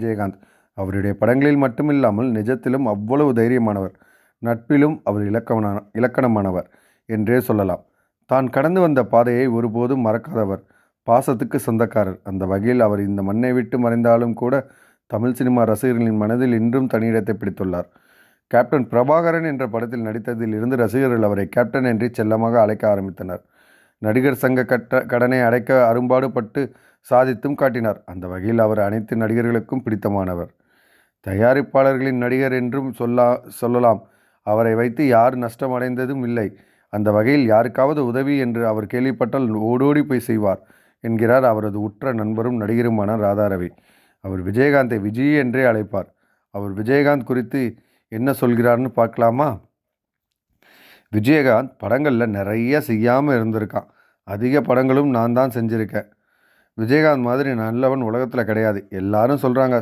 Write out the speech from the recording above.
விஜயகாந்த். அவருடைய படங்களில் மட்டுமில்லாமல் நிஜத்திலும் அவ்வளவு தைரியமானவர். நட்பிலும் அவர் இலக்கணமானவர் என்றே சொல்லலாம். தான் கடந்து வந்த பாதையை ஒருபோதும் மறக்காதவர். பாசத்துக்கு சொந்தக்காரர். அந்த வகையில் அவர் இந்த மண்ணை விட்டு மறைந்தாலும் கூட தமிழ் சினிமா ரசிகர்களின் மனதில் இன்றும் தனியிடத்தை பிடித்துள்ளார். கேப்டன் பிரபாகரன் என்ற படத்தில் நடித்ததில் இருந்து ரசிகர்கள் அவரை கேப்டன் என்று செல்லமாக அழைக்க ஆரம்பித்தனர். நடிகர் சங்க கடனை அடைக்க அரும்பாடுபட்டு சாதித்தும் காட்டினார். அந்த வகையில் அவர் அனைத்து நடிகர்களுக்கும் பிடித்தமானவர். தயாரிப்பாளர்களின் நடிகர் என்றும் சொல்லலாம். அவரை வைத்து யார் நஷ்டம் அடைந்ததும் இல்லை. அந்த வகையில் யாருக்காவது உதவி என்று அவர் கேள்விப்பட்டால் ஓடோடி போய் செய்வார் என்கிறார் அவரது உற்ற நண்பரும் நடிகருமான ராதாரவி. அவர் விஜயகாந்தை விஜய் என்றே அழைப்பார். அவர் விஜயகாந்த் குறித்து என்ன சொல்கிறார்னு பார்க்கலாமா? விஜயகாந்த் படங்களில் நிறைய செய்யாமல் இருந்திருக்கான். அதிக படங்களும் நான் தான் செஞ்சுருக்கேன். விஜயகாந்த் மாதிரி நல்லவன் உலகத்தில் கிடையாது. எல்லாரும் சொல்கிறாங்க.